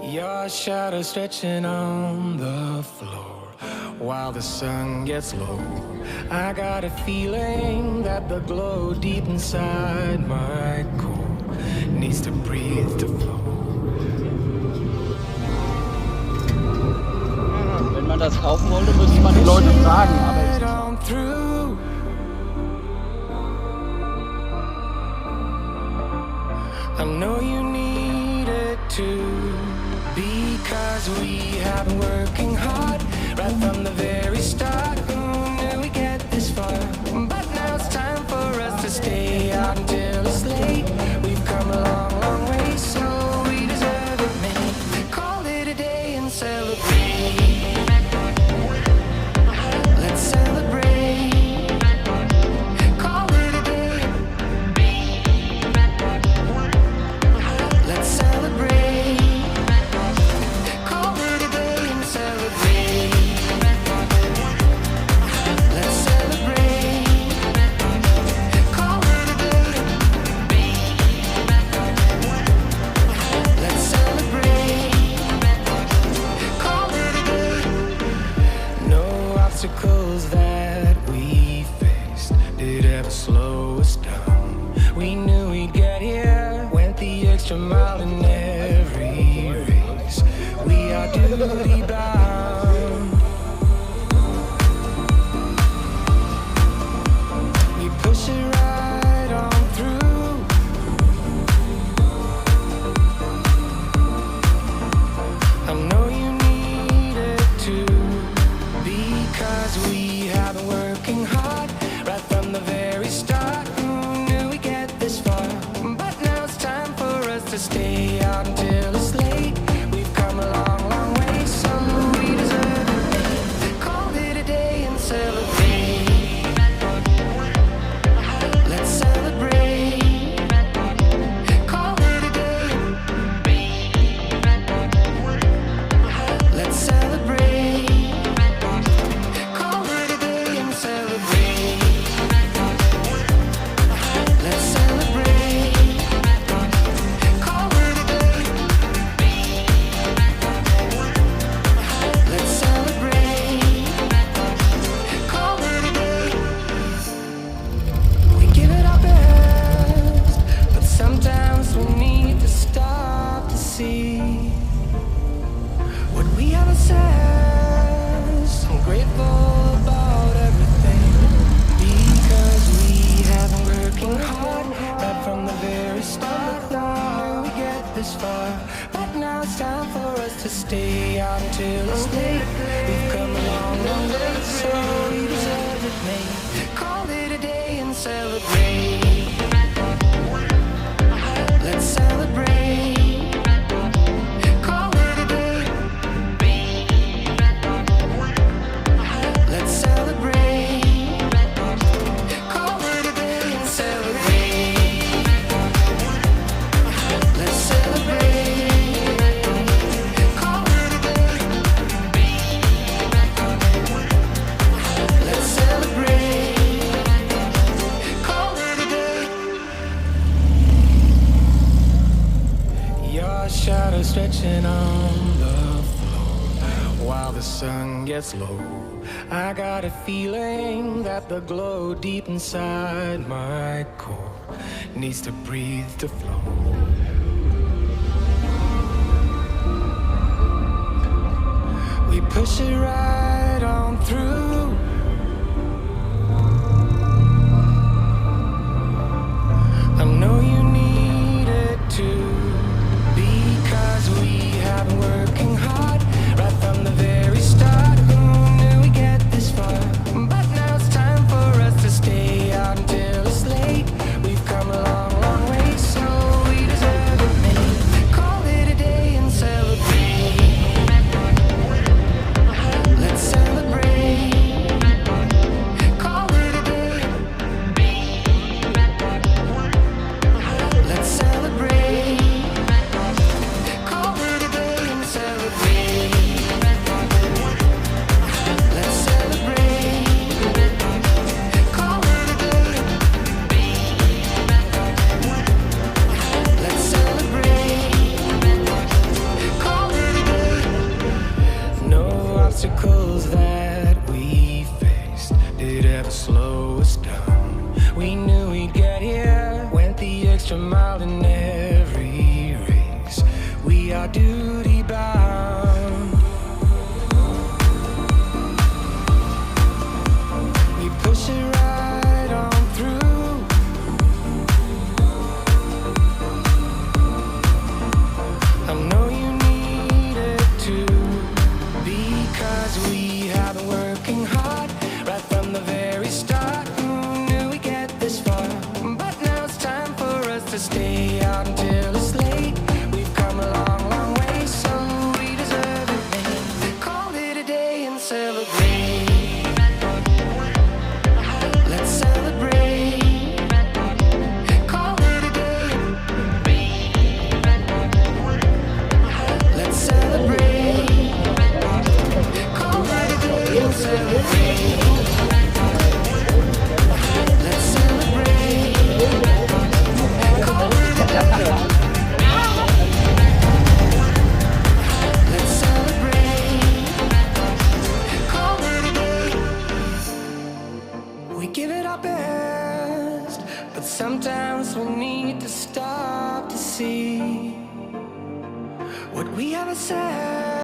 Your shadow stretching on the floor while the sun gets low. I got a feeling that the glow deep inside my core needs to breathe to flow. Wenn man das kaufen wollte, müsste man die Leute fragen, aber es ist On through. I know you need it too, because we have been working hard right from the very start. Who knew we get this far? But now it's time for us to stay out until it's late. We've come a long, long way, so we deserve it, man. Call it a day and celebrate. Let's celebrate. Call it a day. Let's celebrate. Call it a day and celebrate. Let's celebrate. Call it a day. Let's celebrate. Call it a day. No obstacles that we faced did ever slow us down. We knew we'd get here, went the extra mile in every race. We are duty bound. We push it right on through. I know you need it too, because we have been working hard right from the very start. Who knew we get this far? But now it's time for us to stay out until it's late. We've come a long, long way, so we deserve it. Call it a day and celebrate. Let's celebrate. Call it a day. Let's celebrate. Call it a day and celebrate. Let's celebrate. Call it a day. Let's celebrate. Call it a day. We give it our best, but sometimes we need to stop to see what we have assessed. I'm grateful about everything, because we have been working hard right from the very start. How we get this far? But now it's time for us to stay out until it's late. We've come a long, long way, so we deserve it, mate. Call it a day and celebrate. Let's celebrate. Call it a day. Let's celebrate. Call it a day and celebrate. Let's celebrate. Call it a day. Let's celebrate. Call it a day. Your shadow stretching on the floor while the sun gets low. I got a feeling that the glow deep inside my core needs to breathe to flow. We push it right on through. I know you need it too, because we have been working hard right from the very start. Who knew we get this far? But now it's time for us to stay out until it's late. We've come a long, long way, so we deserve it, man. Call it a day and celebrate. Let's celebrate. extra mile in every race. We are duty bound. We push it right on through. I know you need it too, because we have been working hard right from the very start. Who knew we'd get this far? But now it's time for us to stay out until it's late. We've come a long, long way, so we deserve it, man. Call it a day and celebrate. Let's celebrate. Call it a day. Let's celebrate. Call it a day and celebrate. Let's celebrate. Call it a day. Let's celebrate. Call it a day. We give it our best, but sometimes we need to stop to see what we have said.